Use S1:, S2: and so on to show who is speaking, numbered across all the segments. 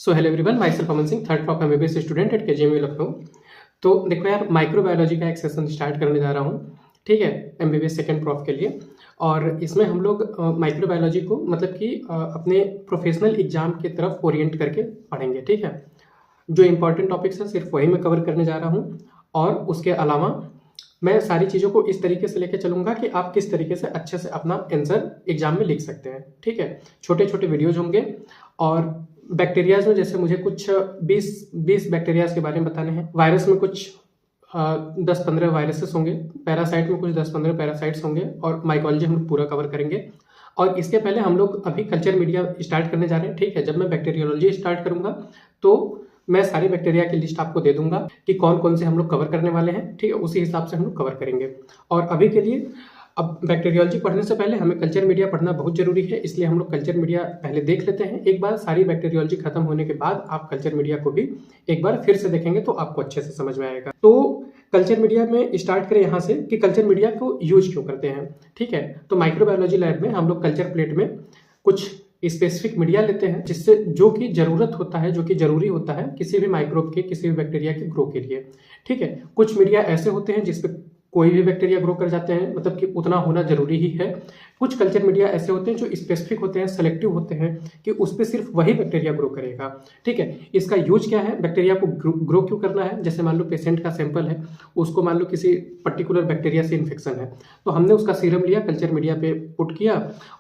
S1: So hello everyone, my self Aman Singh, third top MBBS student at KGMU Lucknow. तो देखो यार, microbiology का एक सेशन स्टार्ट करने जा रहा हूँ, ठीक है, एमबीबीएस सेकेंड प्रॉफ के लिए। और इसमें हम लोग माइक्रोबायोलॉजी को मतलब कि अपने प्रोफेशनल एग्जाम की तरफ ओरिएंट करके पढ़ेंगे, ठीक है। जो इंपॉर्टेंट टॉपिक्स हैं सिर्फ वही मैं कवर करने जा रहा हूँ, और उसके अलावा मैं सारी चीज़ों को इस तरीके से लेकर चलूंगा कि आप किस तरीके से अच्छे से अपना आंसर एग्जाम में लिख सकते हैं, ठीक है। छोटे छोटे वीडियोज होंगे, और बैक्टीरियाज में जैसे मुझे कुछ 20 बैक्टीरियाज के बारे में बताने हैं। वायरस में कुछ 10-15 वायरसेस होंगे, पैरासाइट में कुछ 10-15 पैरासाइट्स होंगे, और माइकोलॉजी हम लोग पूरा कवर करेंगे। और इसके पहले हम लोग अभी कल्चर मीडिया स्टार्ट करने जा रहे हैं, ठीक है। जब मैं बैक्टीरियोलॉजी स्टार्ट करूंगा तो मैं सारी बैक्टीरिया की लिस्ट आपको दे दूंगा कि कौन कौन से हम लोग कवर करने वाले हैं, ठीक है। उसी हिसाब से हम लोग कवर करेंगे। और अभी के लिए अब बैक्टीरियोलॉजी पढ़ने से पहले हमें कल्चर मीडिया पढ़ना बहुत जरूरी है, इसलिए हम लोग कल्चर मीडिया पहले देख लेते हैं। एक बार सारी बैक्टीरियोलॉजी खत्म होने के बाद आप कल्चर मीडिया को भी एक बार फिर से देखेंगे तो आपको अच्छे से समझ में आएगा। तो कल्चर मीडिया में स्टार्ट करें यहाँ से कि कल्चर मीडिया को यूज क्यों करते हैं, ठीक है। तो माइक्रोबायोलॉजी लैब में हम लोग कल्चर प्लेट में कुछ स्पेसिफिक मीडिया लेते हैं, जिससे जो कि जरूरत होता है, जो कि जरूरी होता है किसी भी माइक्रोब के, किसी भी बैक्टीरिया के ग्रो के लिए, ठीक है। कुछ मीडिया ऐसे होते हैं जिसपे कोई भी बैक्टीरिया ग्रो कर जाते हैं, मतलब कि उतना होना जरूरी ही है। कुछ कल्चर मीडिया ऐसे होते हैं जो स्पेसिफिक होते हैं, सेलेक्टिव होते हैं कि उस पर सिर्फ वही बैक्टीरिया ग्रो करेगा, ठीक है। इसका यूज क्या है, बैक्टीरिया को ग्रो क्यों करना है। जैसे मान लो पेशेंट का सैंपल है, उसको मान लो किसी पर्टिकुलर बैक्टीरिया से इन्फेक्शन है, तो हमने उसका सीरम लिया, कल्चर मीडिया पे पुट किया,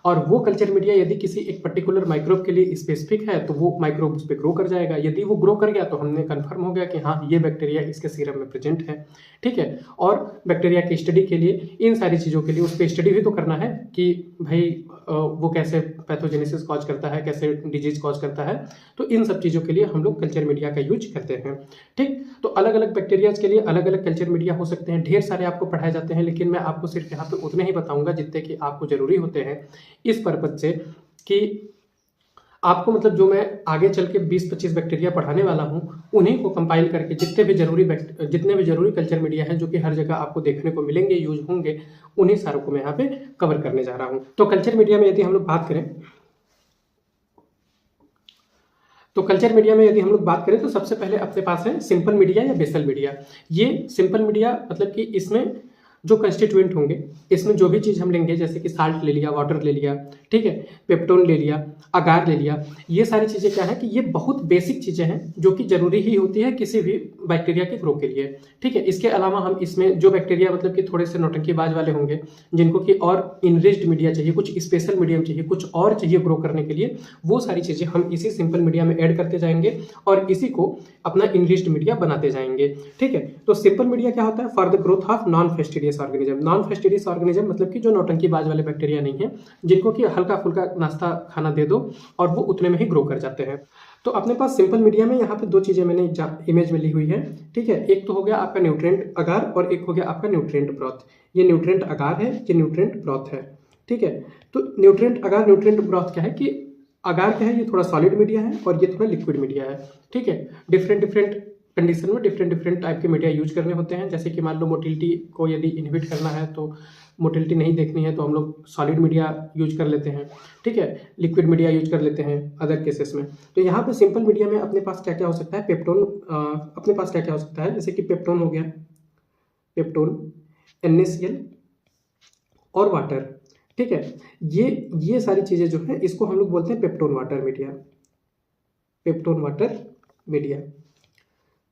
S1: और वो कल्चर मीडिया यदि किसी एक पर्टिकुलर माइक्रोब के लिए स्पेसिफिक है तो वो माइक्रोब उस पर ग्रो कर जाएगा। यदि वो ग्रो कर गया तो हमने कन्फर्म हो गया कि हाँ, ये बैक्टीरिया इसके सीरम में प्रेजेंट है, ठीक है। और बैक्टीरिया की स्टडी के लिए, इन सारी चीज़ों के लिए उस पर स्टडी भी तो करना है कि भाई वो कैसे पैथोजेनेसिस कॉज करता है, कैसे डिजीज कॉज करता है। तो इन सब चीज़ों के लिए हम लोग कल्चर मीडिया का यूज करते हैं, ठीक। तो अलग अलग बैक्टीरियाज के लिए अलग अलग कल्चर मीडिया हो सकते हैं, ढेर सारे आपको पढ़ाए जाते हैं, लेकिन मैं आपको सिर्फ यहाँ पे उतने ही बताऊंगा जितने कि आपको जरूरी होते हैं, इस पर्पज से कि आपको मतलब जो मैं आगे चल के 20-25 बैक्टीरिया पढ़ाने वाला हूँ, उन्हीं को कंपाइल करके जितने भी जरूरी कल्चर मीडिया हैं जो कि हर जगह आपको देखने को मिलेंगे, यूज होंगे, उन्हीं सारों को मैं यहाँ पे कवर करने जा रहा हूँ। तो कल्चर मीडिया में यदि हम लोग बात करें तो सबसे पहले अपने पास है सिंपल मीडिया या बेसल मीडिया। ये सिंपल मीडिया मतलब कि इसमें जो कंस्टिट्यूएंट होंगे, इसमें जो भी चीज़ हम लेंगे, जैसे कि साल्ट ले लिया, वाटर ले लिया, ठीक है, पेप्टोन ले लिया, अगार ले लिया, ये सारी चीज़ें क्या है कि ये बहुत बेसिक चीज़ें हैं जो कि जरूरी ही होती है किसी भी बैक्टीरिया के ग्रो के लिए, ठीक है। इसके अलावा हम इसमें जो बैक्टीरिया मतलब कि थोड़े से नौटंकीबाज वाले होंगे, जिनको कि और इनरिच्ड मीडिया चाहिए, कुछ स्पेशल मीडियम चाहिए, कुछ और चाहिए ग्रो करने के लिए, वो सारी चीज़ें हम इसी सिंपल मीडिया में ऐड करते जाएंगे और इसी को अपना इनरिच्ड मीडिया बनाते जाएंगे, ठीक है। तो सिंपल मीडिया क्या होता है, for the growth of non fastidious organism. Non fastidious organism मतलब कि जो नौटंकीबाज वाले बैक्टीरिया नहीं है, जिनको कि हल्का फुल्का नाश्ता खाना दे दो और वो उतने में ही ग्रो कर जाते हैं। तो अपने पास सिंपल मीडिया में यहाँ पे दो चीजें मैंने इमेज में ली हुई है, ठीक है। एक तो हो गया आपका न्यूट्रिएंट अगार और एक हो गया आपका न्यूट्रिएंट ब्रॉथ। ये न्यूट्रिएंट अगार है, ये न्यूट्रिएंट ब्रॉथ है, ठीक है। तो न्यूट्रिएंट अगार, न्यूट्रिएंट ब्रॉथ क्या है कि अगार क्या है, ये थोड़ा सॉलिड मीडिया है और ये थोड़ा लिक्विड मीडिया है, ठीक है। डिफरेंट कंडीशन में डिफरेंट टाइप के मीडिया यूज करने होते हैं। जैसे कि मान लो मोटिलिटी को यदि इनहिबिट करना है, तो मोटिलिटी नहीं देखनी है, तो हम लोग सॉलिड मीडिया यूज कर लेते हैं, ठीक है। लिक्विड मीडिया यूज कर लेते हैं अदर केसेस में। तो यहाँ पे सिंपल मीडिया में अपने पास क्या क्या हो सकता है, पेप्टोन, अपने पास क्या क्या हो सकता है, जैसे कि पेप्टोन हो गया, पेप्टोन, NaCl और वाटर, ठीक है। ये सारी चीजें जो है, इसको हम लोग बोलते हैं peptone water media, peptone water media,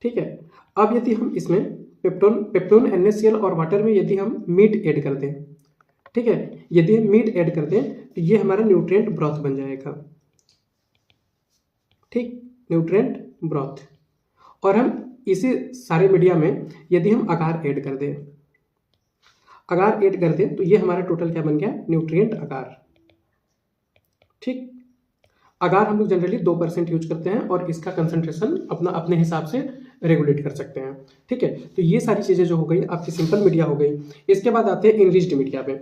S1: ठीक है। अब यदि हम इसमें पेप्टोन, NaCl और वाटर में यदि हम मीट ऐड कर दें, ठीक है, यदि हम मीट ऐड कर दें तो ये हमारा न्यूट्रिएंट ब्रॉथ बन जाएगा, ठीक, न्यूट्रिएंट ब्रॉथ। और हम इसी सारे मीडिया में यदि हम अगार ऐड कर दें तो ये हमारा टोटल क्या बन गया, न्यूट्रिएंट अगार, ठीक। अगार हम लोग जनरली 2% यूज करते हैं और इसका कंसंट्रेशन अपने हिसाब से रेगुलेट कर सकते हैं, ठीक है। तो ये सारी चीजें जो हो गई आपकी सिंपल मीडिया हो गई। इसके बाद आते हैं इनरिच्ड मीडिया पे।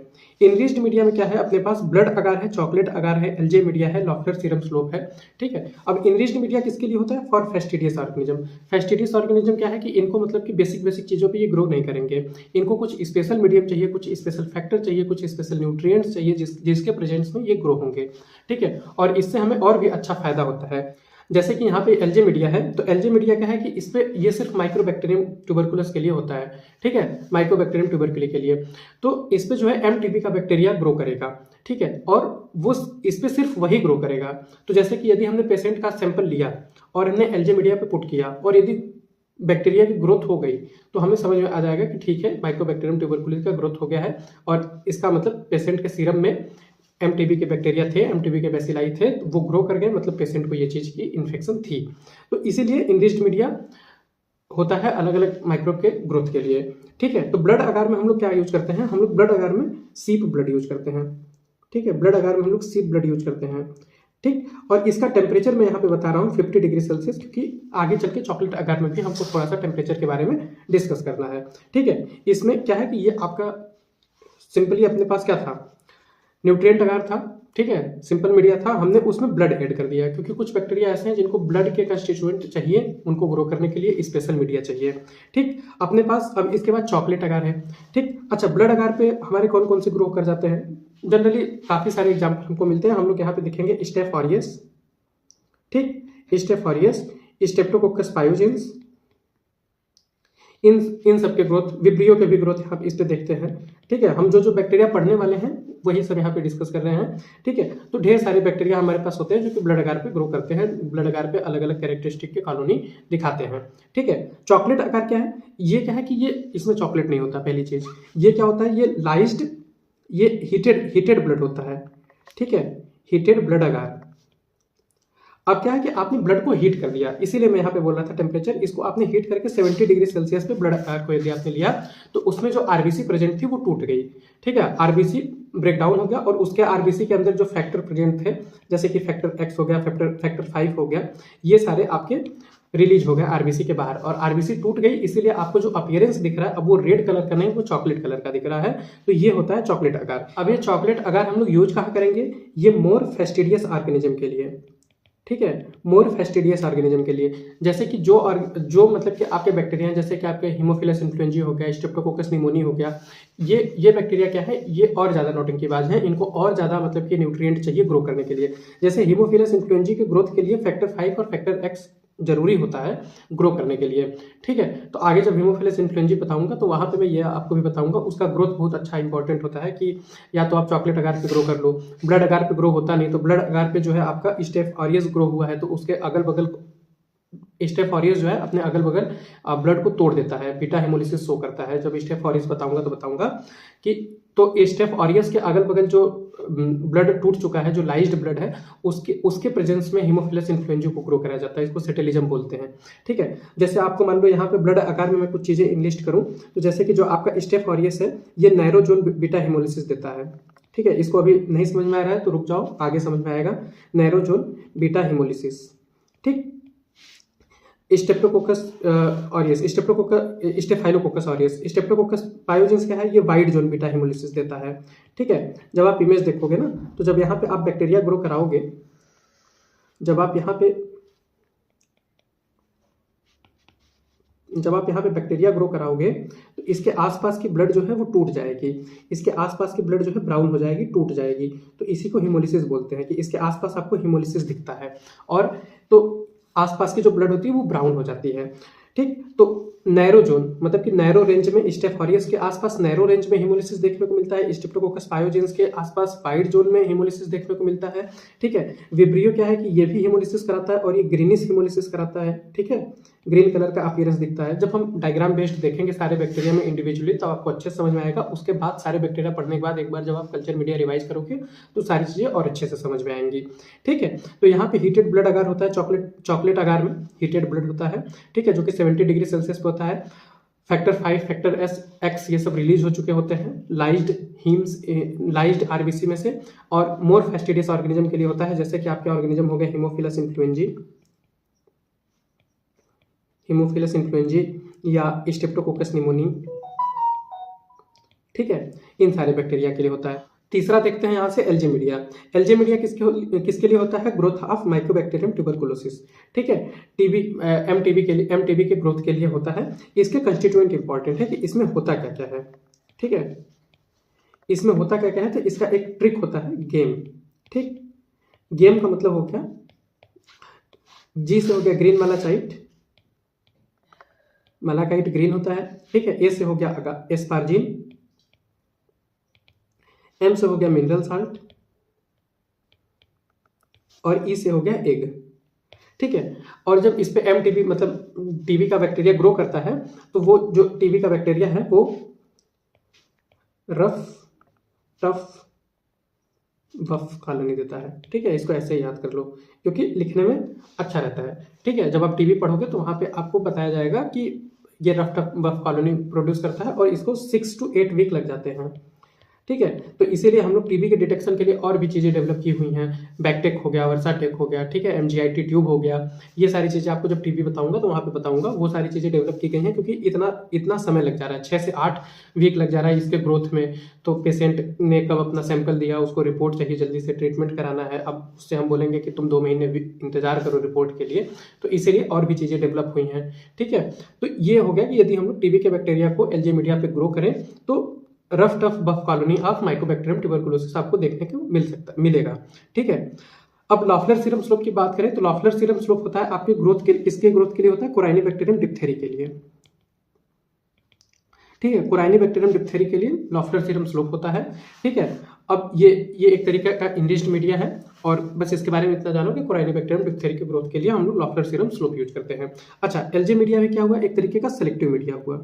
S1: इनरिच्ड मीडिया में क्या है, अपने पास ब्लड अगार है, चॉकलेट अगार है, एलजे मीडिया है, लॉफलर सीरम स्लोप है, ठीक है। अब इनरिच्ड मीडिया किसके लिए होता है, फॉर फेस्टिडियस ऑर्गेनिज्म। फेस्टिडियस ऑर्गेनिज्म क्या है कि इनको मतलब कि बेसिक चीजों पर ये ग्रो नहीं करेंगे, इनको कुछ स्पेशल मीडियम चाहिए, कुछ स्पेशल फैक्टर चाहिए, कुछ स्पेशल न्यूट्रिएंट्स चाहिए जिसके प्रेजेंस में ये ग्रो होंगे, ठीक है। और इससे हमें और भी अच्छा फायदा होता है। जैसे कि यहाँ पे एलजे मीडिया है, तो एलजे मीडिया क्या है कि इस पे ये सिर्फ माइक्रोबैक्टीरियम ट्यूबरकुलस के लिए होता है, ठीक है, माइक्रोबैक्टीरियम ट्यूबरकुली के लिए। तो इस पे जो है एमटीबी का बैक्टीरिया ग्रो करेगा, ठीक है, और वो इस पे सिर्फ वही ग्रो करेगा। तो जैसे कि यदि हमने पेशेंट का सैंपल लिया और हमने एलजे मीडिया पे पुट किया और यदि बैक्टीरिया की ग्रोथ हो गई, तो हमें समझ में आ जाएगा कि ठीक है, माइक्रोबैक्टीरियम ट्यूबरकुलोसिस का ग्रोथ हो गया है, और इसका मतलब पेशेंट के सीरम में एमटीबी के बैक्टीरिया थे, एमटीबी के बैसिलाई थे, तो वो ग्रो कर गए, मतलब पेशेंट को ये चीज़ की इन्फेक्शन थी। तो इसीलिए इनरिच्ड मीडिया होता है अलग अलग माइक्रोब के ग्रोथ के लिए, ठीक है। तो ब्लड अगार में हम लोग क्या यूज करते हैं, हम लोग ब्लड अगार में सीप ब्लड यूज करते हैं, ठीक है, ब्लड अगार में हम लोग सीप ब्लड यूज करते हैं, ठीक। और इसका टेम्परेचर मैं यहाँ पे बता रहा हूँ 50 डिग्री सेल्सियस, क्योंकि आगे चल के चॉकलेट अगार में भी हमको थोड़ा सा टेम्परेचर के बारे में डिस्कस करना है, ठीक है। इसमें क्या है कि ये आपका सिंपली अपने पास क्या था, न्यूट्रिएंट अगार था, ठीक है, सिंपल मीडिया था, हमने उसमें ब्लड ऐड कर दिया, क्योंकि कुछ बैक्टीरिया ऐसे हैं जिनको ब्लड के कंस्टिट्यूएंट चाहिए, उनको ग्रो करने के लिए स्पेशल मीडिया चाहिए, ठीक। अपने पास अब इसके बाद चॉकलेट अगार है, ठीक। अच्छा, ब्लड अगार पे हमारे कौन कौन से ग्रो कर जाते हैं, जनरली काफ़ी सारे एग्जाम्पल हमको मिलते हैं। हम लोग यहाँ पे देखेंगे स्टेफ ऑरियस, ठीक, स्टेफ ऑरियस, स्टेप्टोकोकस पायोजेंस, इन सब के ग्रोथ, विब्रियो के भी ग्रोथ यहाँ पे इस पे देखते हैं, ठीक है। हम जो बैक्टीरिया पढ़ने वाले हैं वही सब यहाँ पे डिस्कस कर रहे हैं, ठीक है। तो ढेर सारे बैक्टीरिया हमारे पास होते हैं जो कि ब्लड अगार पे ग्रो करते हैं, ब्लड अगार पे अलग अलग कैरेक्टरिस्टिक के कॉलोनी दिखाते हैं, ठीक है। चॉकलेट अगार क्या है, ये क्या है कि ये इसमें चॉकलेट नहीं होता, पहली चीज ये क्या होता है, ये लाइज्ड, ये हीटेड ब्लड होता है, ठीक है, हीटेड ब्लड अगार। अब क्या है कि आपने ब्लड को हीट कर दिया, इसीलिए मैं यहाँ पे बोल रहा था टेम्परेचर, इसको आपने हीट करके 70 डिग्री सेल्सियस पे ब्लड अगार को यदि आपने लिया, तो उसमें जो आरबीसी प्रेजेंट थी वो टूट गई, ठीक है, आरबीसी ब्रेकडाउन हो गया, और उसके आरबीसी के अंदर जो फैक्टर प्रेजेंट थे, जैसे कि फैक्टर एक्स हो गया, फैक्टर 5 हो गया, ये सारे आपके रिलीज हो गया आरबीसी के बाहर, और आरबीसी टूट गई, इसीलिए आपको जो अपीयरेंस दिख रहा है अब वो रेड कलर का नहीं, वो चॉकलेट कलर का दिख रहा है। तो ये होता है चॉकलेट अगार। अब ये चॉकलेट अगार हम लोग यूज कहाँ करेंगे, ये मोर फेस्टिडियस ऑर्गेनिज्म के लिए, ठीक है, मोर फेस्टिडियस ऑर्गेनिज्म के लिए, जैसे कि जो मतलब कि आपके बैक्टीरिया हैं, जैसे कि आपके हीमोफिलस इन्फ्लुएंजा हो गया, स्ट्रेप्टोकोकस निमोनी हो गया, ये बैक्टीरिया क्या है, ये और ज़्यादा नौटंकीबाज हैं, इनको और ज़्यादा मतलब कि न्यूट्रिएंट चाहिए ग्रो करने के लिए। जैसे हीमोफिलस इन्फ्लुएंजा की ग्रोथ के लिए फैक्टर 5 और फैक्टर एक्स जरूरी होता है ग्रो करने के लिए, ठीक है। तो आगे जब हीमोफिलस इन्फ्लुएंजा बताऊंगा तो वहाँ पे मैं ये आपको भी बताऊंगा, उसका ग्रोथ बहुत अच्छा इंपॉर्टेंट होता है कि या तो आप चॉकलेट अगार पे ग्रो कर लो, ब्लड अगार पे ग्रो होता नहीं, तो ब्लड अगार पे जो है आपका स्टेफ ऑरियस ग्रो हुआ है, तो उसके अगल बगल स्टेफ ऑरियस जो है अपने अगल बगल ब्लड को तोड़ देता है, बीटा हेमोलिसिस शो करता है। जब स्टेफ ऑरियस बताऊंगा तो बताऊंगा कि तो स्टेफ ऑरियस के अगल बगल जो ब्लड टूट चुका है, जो लाइज्ड ब्लड है, उसके प्रेजेंस में हीमोफिलस इन्फ्लुएंजा को ग्रो कराया जाता है, इसको सेटेलिज्म बोलते हैं, ठीक है। जैसे आपको मान लो यहाँ पे ब्लड आकार में मैं कुछ चीजें इंलिस्ट करूँ, तो जैसे कि जो आपका स्टेफ ऑरियस है, ये नैरो जोन बीटा हेमोलिसिस देता है, ठीक है। इसको अभी नहीं समझ में आ रहा है तो रुक जाओ, आगे समझ में आएगा। नैरो जोन बीटा हेमोलिसिस, ठीक। Streptococcus aureus, staphylococcus aureus, streptococcus pyogenes क्या है, ये वाइड जोन बीटा हेमोलिसिस देता है, ठीक है। जब आप इमेज देखोगे ना, तो जब यहाँ पे आप बैक्टीरिया ग्रो कराओगे, जब आप यहाँ पे बैक्टीरिया ग्रो कराओगे, तो इसके आसपास की ब्लड जो है वो टूट जाएगी, इसके आसपास की ब्लड जो है ब्राउन हो जाएगी, टूट जाएगी, तो इसी को हिमोलिसिस बोलते हैं कि इसके आसपास आपको हिमोलिसिस दिखता है, और तो आसपास की जो ब्लड होती है वो ब्राउन हो जाती है, ठीक। तो नैरो जोन मतलब कि नैरो रेंज में स्टेफ ऑरियस के आसपास नैरो रेंज में हिमोलिसिस देखने को मिलता है, स्ट्रेप्टोकोकस पायोजेंस के आसपास वाइड जोन में हिमोलिसिस देखने को मिलता है, ठीक है। विब्रियो क्या है कि ये भी हिमोलिसिस कराता है और ये ग्रीनिश हिमोलिसिस कराता है, ठीक है, ग्रीन कलर का अपीयरेंस दिखता है। जब हम डायग्राम बेस्ड देखेंगे सारे बैक्टीरिया में इंडिविजुअली, तो आपको अच्छे से समझ में आएगा। उसके बाद सारे बैक्टीरिया पढ़ने के बाद एक बार जब आप कल्चर मीडिया रिवाइज करोगे तो सारी चीजें और अच्छे से समझ में आएंगी, ठीक है। तो यहाँ पे हीटेड ब्लड अगार होता है, चॉकलेट अगार में हीटेड ब्लड होता है, ठीक है, जो कि 70 डिग्री सेल्सियस पे होता है। फैक्टर 5, फैक्टर एक्स ये सब रिलीज हो चुके होते हैं लाइज्ड आरबीसी में से, और मोर फेस्टिडियस ऑर्गेनिज्म के लिए होता है, जैसे कि आपके ऑर्गेनिज्म हो गए हीमोफिलस इन्फ्लुएंजा या स्ट्रेप्टोकोकस निमोनी, ठीक है, इन सारे बैक्टीरिया के लिए होता है। तीसरा देखते हैं यहाँ से एल्जेमिडिया। एल्जेमिडिया किसके लिए होता है, ग्रोथ ऑफ माइक्रोबैक्टीरियम ट्यूबरकुलोसिस, ठीक है, एमटीबी के ग्रोथ के लिए होता है। इसके कंस्टिट्यूएंट इंपॉर्टेंट है कि इसमें होता क्या क्या है, ठीक है, इसमें होता क्या क्या है, तो इसका एक ट्रिक होता है गेम, ठीक। गेम का मतलब हो गया जी से हो गया ग्रीन मलाचाइट, मलाकाइट ग्रीन होता है, ठीक है। ए से हो गया एस्पार्जिन, एम से हो गया मिनरल साल्ट, और ई से हो गया एग, ठीक है। और जब इस पे एम टीबी मतलब टीबी का बैक्टीरिया ग्रो करता है तो वो जो टीबी का बैक्टीरिया है वो रफ टफ वफ कॉलोनी देता है, ठीक है। इसको ऐसे ही याद कर लो क्योंकि लिखने में अच्छा रहता है, ठीक है। जब आप टीबी पढ़ोगे तो वहाँ पे आपको बताया जाएगा कि ये rough tough Waqf colony produce करता है और इसको 6 to 8 वीक लग जाते हैं, ठीक है। तो इसीलिए हम लोग टीबी के डिटेक्शन के लिए और भी चीज़ें डेवलप की हुई हैं, बैकटेक हो गया, वर्साटेक हो गया, ठीक है, एमजीआईटी ट्यूब हो गया। ये सारी चीज़ें आपको जब टीबी बताऊंगा तो वहाँ पे बताऊंगा, वो सारी चीज़ें डेवलप की गई हैं क्योंकि इतना समय लग जा रहा है, 6 से 8 वीक लग जा रहा है इसके ग्रोथ में। तो पेशेंट ने कब अपना सैंपल दिया, उसको रिपोर्ट चाहिए, जल्दी से ट्रीटमेंट कराना है। अब उससे हम बोलेंगे कि तुम 2 महीने इंतजार करो रिपोर्ट के लिए, तो इसीलिए और भी चीज़ें डेवलप हुई हैं, ठीक है। तो ये हो गया कि यदि हम लोग टीबी के बैक्टीरिया को एल्जे मीडिया पे ग्रो करें तो rough tough buff colony of mycobacterium tuberculosis आपको देखने को मिलेगा, ठीक है। अब लॉफलर सीरम स्लोप की बात करें तो लॉफलर सीरम स्लोप होता है आपके ग्रोथ के, किसके ग्रोथ के लिए होता है? कोराइनिबैक्टीरियम डिप्थेरी के लिए, ठीक है। कोराइनिबैक्टीरियम डिप्थेरी के लिए लॉफलर सीरम स्लोप होता है, ठीक है। अब ये एक तरीके का इंडिज्ड मीडिया है और बस इसके बारे में इतना जानो कि कोराइनिबैक्टीरियम डिप्थेरी के ग्रोथ के लिए हम लोग लॉफलर सीरम स्लोप यूज करते हैं। अच्छा, एल्जे मीडिया में क्या हुआ? एक तरीके का सेलेक्टिव मीडिया हुआ।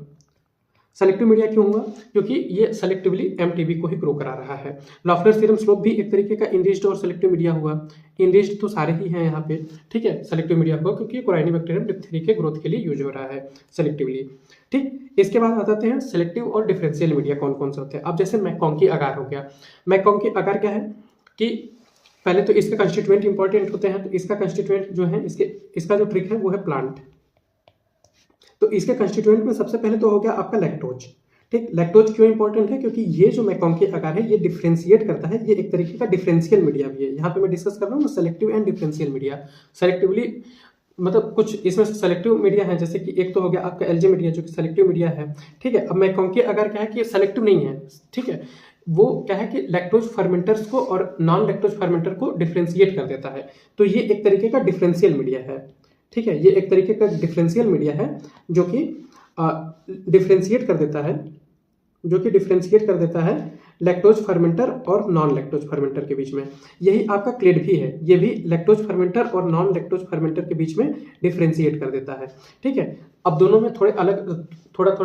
S1: सेलेक्टिव मीडिया क्यों हुआ? क्योंकि ये सेलेक्टिवली एमटीबी को ही ग्रो करा रहा है। लॉफलर सीरम स्लोप भी एक तरीके का इंडिज्ड और सेलेक्टिव मीडिया हुआ। इंडिज्ड तो सारे ही हैं यहाँ पे, ठीक है। सेलेक्टिव मीडिया हुआ क्योंकि कोराइनिबैक्टीरियम डिप्थेरी के ग्रोथ के लिए यूज हो रहा है सेलेक्टिवली, ठीक। इसके बाद आ जाते हैं सेलेक्टिव और डिफरेंशियल मीडिया कौन कौन से होते हैं। अब जैसे मैकॉन्की अगार हो गया। मैकॉन्की अगार क्या है कि पहले तो इसके कंस्टिट्यूएंट इंपॉर्टेंट होते हैं, तो इसका कंस्टिट्यूएंट जो है इसका जो ट्रिक है वो है प्लांट। तो इसके कंस्टिट्यूएंट में सबसे पहले तो हो गया आपका लैक्टोज, ठीक। लैक्टोज क्यों इंपॉर्टेंट है? क्योंकि ये जो मैकॉन्की अगार है ये डिफरेंशिएट करता है, ये एक तरीके का डिफरेंशियल मीडिया भी है। यहाँ पे मैं डिस्कस कर रहा हूँ selective and differential media. Selectively मतलब कुछ इसमें सेलेक्टिव मीडिया है, जैसे कि एक तो हो गया आपका एल्जे मीडिया जो कि सेलेक्टिव मीडिया है, ठीक है। अब मैकॉन्की अगार क्या है कि सेलेक्टिव नहीं है, ठीक है। वो क्या है कि लैक्टोज फर्मेंटर्स को और नॉन लैक्टोज फर्मेंटर को डिफरेंशिएट कर देता है। तो ये एक तरीके का डिफरेंशियल मीडिया है, ठीक है। ये एक तरीके का डिफरेंशियल मीडिया है जो कि डिफरेंशिएट कर देता है लैक्टोज फर्मेंटर और नॉन लैक्टोज फर्मेंटर के बीच में। यही आपका क्लेड भी है, ये भी लैक्टोज फर्मेंटर और नॉन लैक्टोज फर्मेंटर के बीच में डिफरेंशिएट कर देता है, ठीक है। अब दोनों में थोड़ा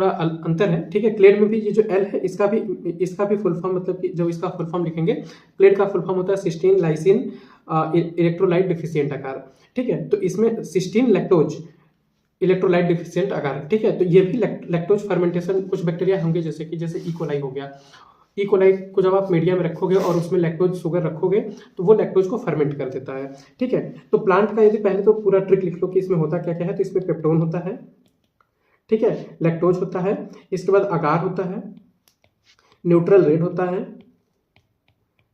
S1: अंतर है, ठीक है। क्लेड में भी ये जो एल है इसका भी फुल फॉर्म मतलब कि जब इसका फुल फॉर्म लिखेंगे, क्लेड का फुल फॉर्म होता है सिस्टीन लाइसिन इलेक्ट्रोलाइट डिफिशिएंट आकार, ठीक है। तो इसमें सिस्टीन लैक्टोज इलेक्ट्रोलाइट डिफिशिएंट आकार, ठीक है। तो ये भी लैक्टोज फर्मेंटेशन कुछ बैक्टीरिया होंगे जैसे ई कोलाई हो गया। ई कोलाई को जब आप मीडिया में रखोगे और उसमें लैक्टोज शुगर रखोगे तो वो लैक्टोज को फर्मेंट कर देता है, ठीक है। तो प्लांट का यदि पहले तो पूरा ट्रिक लिख लो कि इसमें होता क्या क्या है। तो इसमें पेप्टोन होता है, ठीक है, लैक्टोज होता है, इसके बाद अगार होता है, न्यूट्रल रेड होता है,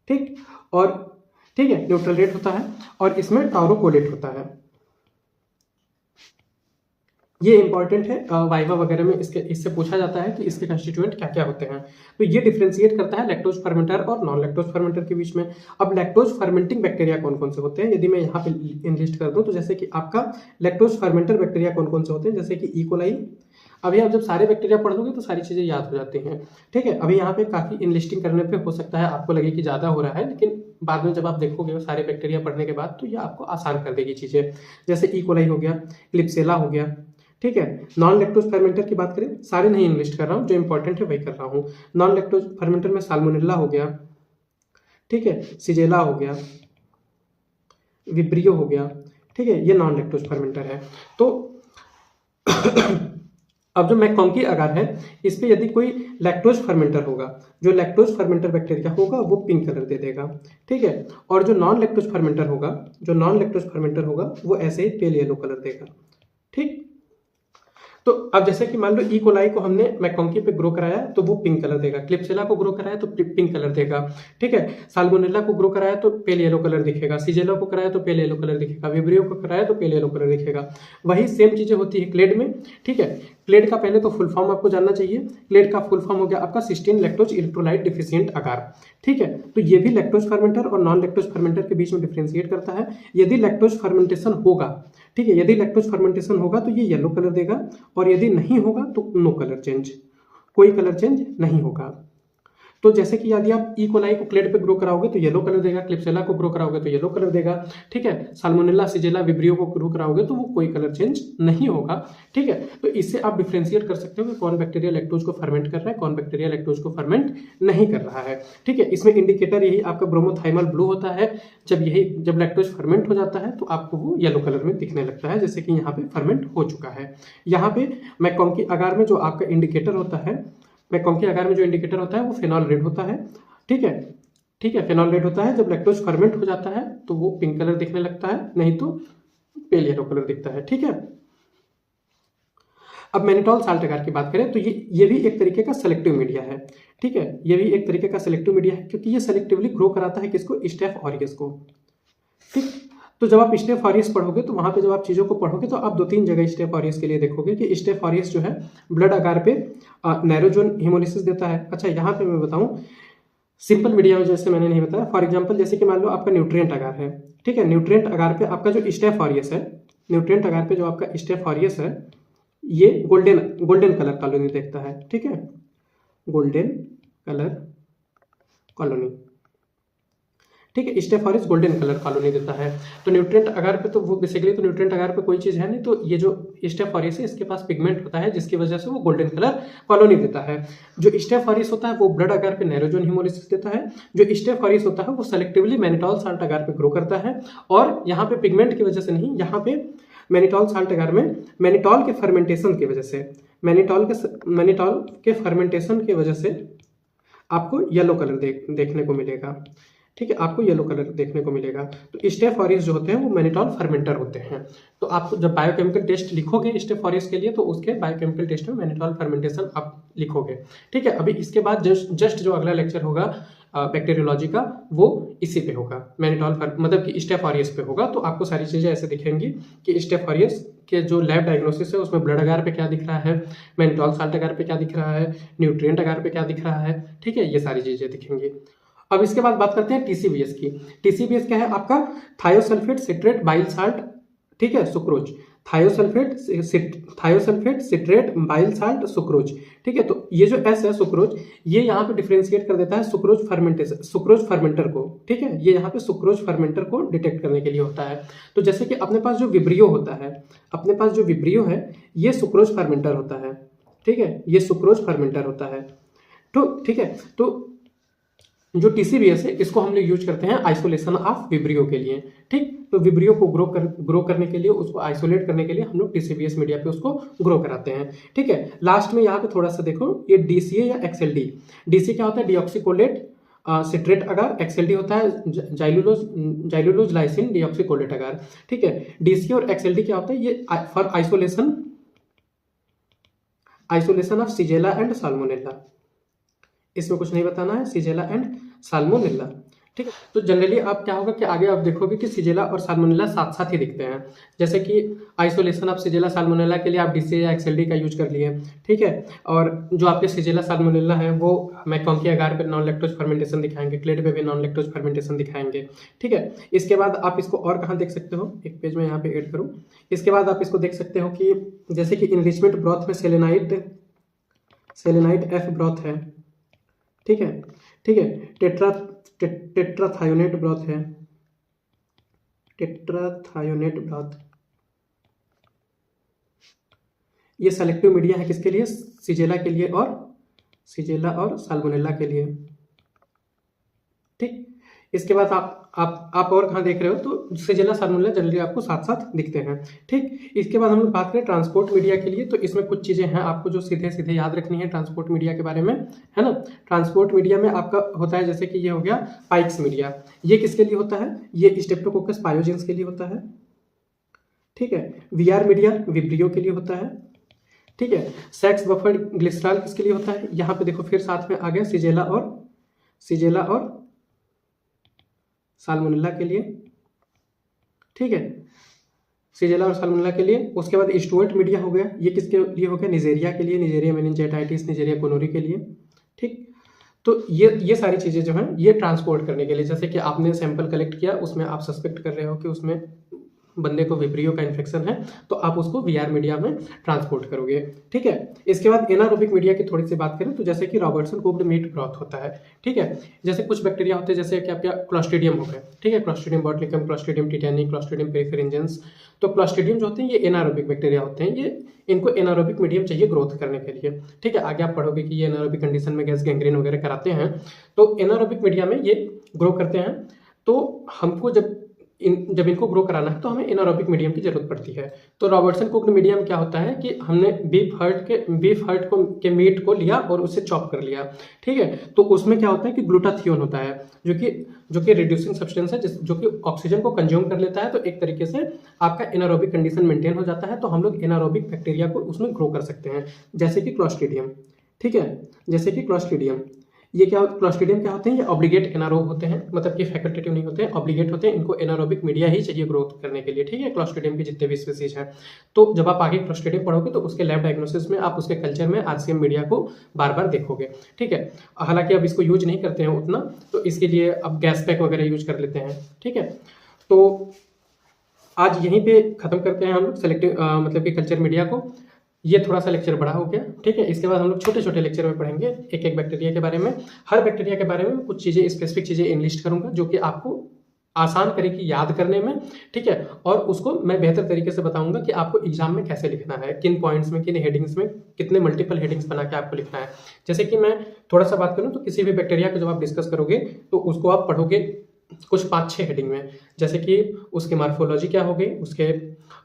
S1: ठीक, और ठीक है न्यूट्रल रेड होता है और इसमें टाउरोकोलेट होता है। ये इंपॉर्टेंट है, वाइवा वगैरह में इससे पूछा जाता है कि इसके कंस्टिट्यूएंट क्या क्या होते हैं। तो ये डिफरेंशिएट करता है लैक्टोज फर्मेंटर और नॉन लैक्टोज फर्मेंटर के बीच में। अब लैक्टोज फर्मेंटिंग बैक्टीरिया कौन कौन से होते हैं यदि मैं यहाँ पे इनलिस्ट कर दूं तो जैसे कि आपका लैक्टोज फर्मेंटर बैक्टीरिया कौन कौन से होते हैं, जैसे कि ई कोलाई। अभी आप जब सारे बैक्टीरिया पढ़ लोगे तो सारी चीज़ें याद हो जाती हैं, ठीक है। अभी यहाँ पे काफ़ी इनलिस्टिंग करने पे हो सकता है आपको लगे कि ज़्यादा हो रहा है, लेकिन बाद में जब आप देखोगे सारे बैक्टीरिया पढ़ने के बाद तो ये आपको आसान कर देगी चीज़ें। जैसे ई कोलाई हो गया, क्लिप्सेला हो गया, ठीक है। नॉन लैक्टोज फर्मेंटर की बात करें, सारे नहीं इनलिस्ट कर रहा हूँ, जो इंपॉर्टेंट है वही कर रहा हूँ। नॉन लैक्टोज फर्मेंटर में साल्मोनेला हो गया, ठीक है, सिजेला हो गया, विब्रियो हो गया, ठीक है, ये नॉन लैक्टोज फर्मेंटर है। तो अब जो मैकॉन्की अगार है इस पे यदि कोई लैक्टोज फर्मेंटर होगा, जो लैक्टोज फर्मेंटर बैक्टीरिया होगा वो पिंक कलर दे देगा, ठीक है। और जो नॉन लैक्टोज फर्मेंटर होगा वो ऐसे ही पेल येलो कलर देगा, ठीक। तो अब जैसे कि मान लो ई कोलाई को हमने मैकॉन्की पे ग्रो कराया तो वो पिंक कलर देगा, क्लिप्सेला को ग्रो कराया तो पिंक कलर देगा, ठीक है। साल्मोनेला को ग्रो कराया तो पेल येलो कलर दिखेगा, सीजेला को कराया तो पेल येलो कलर दिखेगा, विब्रियो को कराया तो पेल येलो कलर दिखेगा। वही सेम चीजें होती है क्लेड में, ठीक है। क्लेड का पहले तो फुल फॉर्म आपको जानना चाहिए। क्लेड का फुल फॉर्म हो गया आपका सिस्टीन लैक्टोज इलेक्ट्रोलाइट डिफिशिएंट आकार, ठीक है। तो ये भी लैक्टोज फर्मेंटर और नॉन लैक्टोज फर्मेंटर के बीच में डिफरेंशिएट करता है। यदि लैक्टोज फर्मेंटेशन होगा, ठीक है। यदि लैक्टोज फर्मेंटेशन होगा तो ये येलो कलर देगा, और यदि नहीं होगा तो नो कलर चेंज, कोई कलर चेंज नहीं होगा। तो जैसे कि यदि आप ई कोलाई को क्लेड पे ग्रो कराओगे तो येलो कलर देगा, क्लिप्सेला को ग्रो कराओगे तो येलो कलर देगा, ठीक है। साल्मोनेला, सिजेला, विब्रियो को ग्रो कराओगे तो वो कोई कलर चेंज नहीं होगा, ठीक है। तो इससे आप डिफ्रेंशिएट कर सकते हो कि कौन बैक्टीरिया लैक्टोज को फर्मेंट कर रहा है, कौन बैक्टीरिया लैक्टोज को फर्मेंट नहीं कर रहा है, ठीक है। इसमें इंडिकेटर यही आपका ब्रोमोथाइमल ब्लू होता है। जब लैक्टोज फर्मेंट हो जाता है तो आपको वो येलो कलर में दिखने लगता है, जैसे कि यहाँ पे फर्मेंट हो चुका है। यहाँ पे मैकॉन्की अगार में जो आपका इंडिकेटर होता है, मैकॉन्की अगार में जो इंडिकेटर होता है वो फेनॉल रेड होता है, ठीक है, ठीक है। फेनॉल रेड होता है। जब लैक्टोज फर्मेंट हो जाता है तो वो पिंक कलर दिखने लगता है, नहीं तो पेल येलो कलर दिखता है, ठीक है। अब मैनिटॉल साल्ट अगार की बात करें तो ये भी एक तरीके का सेलेक्टिव मीडिया है, ठीक है। ये भी एक तरीके का सेलेक्टिव मीडिया है, क्योंकि ये सेलेक्टिवली ग्रो कराता है किसको, स्टेफ ऑरियस को, ठीक। तो जब आप स्टेफ ऑरियस पढ़ोगे तो वहाँ पे जब आप चीज़ों को पढ़ोगे तो आप 2-3 जगह स्टेफ ऑरियस के लिए देखोगे कि स्टेफ ऑरियस जो है ब्लड अगार पे नैरो जोन हिमोलिसिस देता है। अच्छा, यहाँ पे मैं बताऊँ सिंपल मीडिया में, जैसे मैंने नहीं बताया, फॉर एग्जांपल जैसे कि मान लो आपका न्यूट्रिएंट अगार है, ठीक है। न्यूट्रिएंट अगार पे आपका जो स्टेफ ऑरियस है, न्यूट्रिएंट अगार पे जो आपका स्टेफ ऑरियस है, ये गोल्डन कलर कॉलोनी देखता है, ठीक है, गोल्डन कलर कॉलोनी, ठीक है। Staph aureus golden colour colony देता है। तो न्यूट्रिएंट अगार पे तो वो बेसिकली तो न्यूट्रिएंट अगार पे कोई चीज़ है नहीं, तो ये जो स्टेफ ऑरियस है इसके पास पिगमेंट होता है जिसकी वजह से वो गोल्डन कलर कॉलोनी देता है। जो स्टेफ ऑरियस होता है वो ब्लड अगार पे नैरो जोन हिमोलिसिस देता है। जो स्टेफ ऑरियस होता है वो सेलेक्टिवली मैनिटॉल साल्ट अगार पे ग्रो करता है, और यहाँ पे पिगमेंट की वजह से नहीं, यहाँ पे मैनिटॉल साल्ट अगार में मैनिटॉल के फर्मेंटेशन की वजह से, मैनिटॉल के फर्मेंटेशन की वजह से आपको येलो कलर देखने को मिलेगा, ठीक है, आपको येलो कलर देखने को मिलेगा। तो स्टेफ ऑरियस जो होते हैं वो मैनिटॉल फर्मेंटर होते हैं। तो आप जब बायोकेमिकल टेस्ट लिखोगे स्टेफ ऑरियस के लिए तो उसके बायोकेमिकल टेस्ट में मैनिटॉल फर्मेंटेशन आप लिखोगे, ठीक है। अभी इसके बाद जस्ट जो अगला लेक्चर होगा बैक्टीरियोलॉजी का, वो इसी पे होगा, मैनिटॉल मतलब कि स्टेफ ऑरियस पे होगा। तो आपको सारी चीज़ें ऐसे दिखेंगी कि स्टेफ ऑरियस के जो लैब डायग्नोसिस है उसमें ब्लड अगार पे क्या दिख रहा है, मैनिटॉल साल्ट अगार पे क्या दिख रहा है, न्यूट्रिएंट अगार पे क्या दिख रहा है, ठीक है, ये सारी चीज़ें दिखेंगी। अब इसके बाद बात करते हैं टीसीबीएस की। टीसीबीएस क्या है आपका, थायोसल्फेट सिट्रेट बाइल साल्ट, ठीक है, sucrose, thiosulphate citrate bile salt sucrose, ठीक है। तो ये जो एस है सुक्रोज, ये यहाँ पे डिफरेंशिएट कर देता है सुक्रोज फर्मेंटर को, ठीक है। ये यहाँ पे सुक्रोज फर्मेंटर को डिटेक्ट करने के लिए होता है। तो जैसे कि अपने पास जो विब्रियो होता है, अपने पास जो विब्रियो है ये सुक्रोज फर्मेंटर होता है, ठीक है, ये सुक्रोज फर्मेंटर होता है। तो ठीक है, तो जो टीसीबीएस है इसको हम लोग यूज करते हैं आइसोलेशन ऑफ विब्रियो के लिए, ठीक। तो विब्रियो को ग्रो करने के लिए, उसको आइसोलेट करने के लिए हम लोग टीसीबीएस मीडिया पे उसको ग्रो कराते हैं, ठीक है। लास्ट में यहाँ पे थोड़ा सा देखो, ये डीसीए या एक्सएलडी, डीसीए क्या होता है, डीऑक्सीकोलेट सिट्रेट अगार, एक्सएलडी होता है जाइलुलोज लाइसिन डीऑक्सीकोलेट अगार, ठीक है। डीसीए और एक्सएलडी क्या होता है, ये for isolation of shigella and salmonella, इसमें कुछ नहीं बताना है, सिजेला एंड साल्मोनेला, ठीक है। तो जनरली आप क्या होगा कि आगे आप देखोगे कि सिजेला और साल्मोनेला साथ साथ ही दिखते हैं। जैसे कि आइसोलेशन ऑफ सिजेला साल्मोनेला के लिए आप डीसीए या एक्सएलडी का यूज कर लिए, ठीक है। और जो आपके सिजेला साल्मोनेला है वो मैकॉन्की अगार पे नॉन लैक्टोज फर्मेंटेशन दिखाएंगे, क्लेड पे भी नॉन लैक्टोज फर्मेंटेशन दिखाएंगे, ठीक है। इसके बाद आप इसको और कहाँ देख सकते हो, एक पेज में यहाँ पे ऐड करूँ, इसके बाद आप इसको देख सकते हो कि जैसे कि इनरिचमेंट ब्रॉथ में सेलेनाइट एफ ब्रॉथ है, ठीक है, ठीक है। टेट्राथायोनेट ब्रॉथ है, टेट्राथायोनेट ब्रॉथ, ये सेलेक्टिव मीडिया है किसके लिए, सिजेला के लिए और साल्मोनेला के लिए, ठीक। इसके बाद आप और कहाँ देख रहे हो, तो सिजेला साल्मोनेला जनरली आपको साथ साथ दिखते हैं, ठीक। इसके बाद हम लोग बात करें ट्रांसपोर्ट मीडिया के लिए, तो इसमें कुछ चीज़ें हैं आपको जो सीधे सीधे याद रखनी है ट्रांसपोर्ट मीडिया के बारे में, है ना। ट्रांसपोर्ट मीडिया में आपका होता है जैसे कि ये हो गया पाइक्स मीडिया, ये किसके लिए होता है, ये स्टेप्टोकोकस पायोजेंस के लिए होता है, ठीक है। वीआर मीडिया विब्रियो के लिए होता है, ठीक है। सेक्स बफर ग्लिसरॉल किसके लिए होता है, यहाँ पे देखो फिर साथ में आ गया सिजेला और साल्मोनेला के लिए, ठीक है, सिजेला और साल्मोनेला के लिए। उसके बाद स्टुअर्ट मीडिया हो गया, ये किसके लिए हो गया, निजेरिया के लिए, निजेरिया मेनिंजाइटिस, निजेरिया गोनोरी के लिए, ठीक। तो ये सारी चीज़ें जो हैं ये ट्रांसपोर्ट करने के लिए, जैसे कि आपने सैंपल कलेक्ट किया, उसमें आप सस्पेक्ट कर रहे हो कि उसमें बंदे को विब्रियो का इन्फेक्शन है तो आप उसको वीआर मीडिया में ट्रांसपोर्ट करोगे। ठीक है, इसके बाद एनारोबिक मीडिया की थोड़ी सी बात करें तो जैसे कि रॉबर्टसन कुक्ड मीट ब्रॉथ होता है। ठीक है, जैसे कुछ बैक्टीरिया होते हैं जैसे कि आपका क्लॉस्ट्रीडियम हो गए। ठीक है, क्लॉस्ट्रीडियम बॉटुलिकम, क्लॉस्ट्रीडियम टिटेनी, क्लॉस्ट्रीडियम पेरिफेरेंजेंस। तो क्लॉस्ट्रीडियम जो होते हैं ये एनारोबिक बैक्टीरिया होते हैं, ये इनको एनारोबिक मीडियम चाहिए ग्रोथ करने के लिए। ठीक है, आगे आप पढ़ोगे कि ये एनारोबिक कंडीशन में गैस गैंग्रीन वगैरह कराते हैं, तो एनारोबिक मीडिया में ये ग्रो करते हैं। तो हमको जब इनको ग्रो कराना है तो हमें एनारोबिक मीडियम की जरूरत पड़ती है। तो रॉबर्टसन कुक्ड मीडियम क्या होता है कि हमने बीफ हर्ट के मीट को लिया और उसे चॉप कर लिया। ठीक है, तो उसमें क्या होता है कि ग्लूटाथियोन होता है जो कि रिड्यूसिंग सब्सटेंस है जो कि ऑक्सीजन को कंज्यूम कर लेता है। तो एक तरीके से आपका एनारोबिक कंडीशन मेंटेन हो जाता है, तो हम लोग एनारोबिक बैक्टीरिया को उसमें ग्रो कर सकते हैं, जैसे कि क्लॉस्ट्रीडियम। ठीक है, जैसे कि क्लॉस्ट्रीडियम, ये क्लॉस्ट्रीडियम क्या होते हैं, ये ऑब्लिगेट एनारोब होते हैं, मतलब कि फैकल्टेटिव नहीं होते हैं, ऑब्लिगेट होते हैं। इनको एनारोबिक मीडिया ही चाहिए ग्रोथ करने के लिए। ठीक है, क्लॉस्ट्रीडियम के जितने भी स्पीसीज हैं। तो जब आप आगे क्लॉस्ट्रीडियम पढ़ोगे तो उसके लैब डायग्नोसिस में आप उसके कल्चर में आरसीएम मीडिया को बार बार देखोगे। ठीक है, हालांकि अब इसको यूज नहीं करते हैं उतना, तो इसके लिए अब गैस पैक वगैरह यूज कर लेते हैं। ठीक है, तो आज यहीं पे खत्म करते हैं हम लोग सेलेक्टिव मतलब कि कल्चर मीडिया को। ये थोड़ा सा लेक्चर बड़ा हो गया। ठीक है, इसके बाद हम लोग छोटे छोटे लेक्चर में पढ़ेंगे एक एक बैक्टीरिया के बारे में। हर बैक्टीरिया के बारे में कुछ चीज़ें, स्पेसिफिक चीज़ें इनलिस्ट करूंगा जो कि आपको आसान करेगी याद करने में। ठीक है, और उसको मैं बेहतर तरीके से बताऊंगा कि आपको एग्जाम में कैसे लिखना है, किन पॉइंट्स में, किन हेडिंग्स में, कितने मल्टीपल हेडिंग्स बना के आपको लिखना है। जैसे कि मैं थोड़ा सा बात करूं तो किसी भी बैक्टीरिया को जब आप डिस्कस करोगे तो उसको आप पढ़ोगे कुछ 5-6 हेडिंग में, जैसे कि उसकी मार्फोलॉजी क्या हो गई, उसके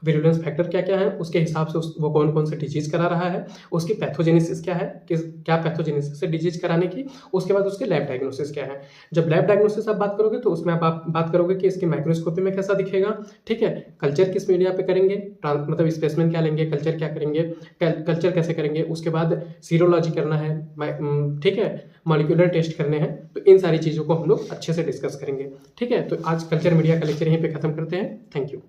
S1: विरुलेंस फैक्टर क्या क्या है, उसके हिसाब से वो कौन कौन से डिजीज करा रहा है, उसकी पैथोजेनेसिस क्या है, क्या पैथोजेनेसिस है डिजीज कराने की, उसके बाद उसके लैब डायग्नोसिस क्या है। जब लैब डायग्नोसिस आप बात करोगे तो उसमें आप बात करोगे कि इसकी माइक्रोस्कोपी में कैसा दिखेगा। ठीक है, कल्चर किस मीडिया पे करेंगे, मतलब स्पेसिमेन क्या लेंगे, कल्चर क्या करेंगे, कल्चर कैसे करेंगे, उसके बाद सीरोलॉजी करना है। ठीक है, मॉलिक्यूलर टेस्ट करने हैं। तो इन सारी चीज़ों को हम लोग अच्छे से डिस्कस करेंगे। ठीक है, तो आज कल्चर मीडिया का लेक्चर यहीं पे खत्म करते हैं। Thank you.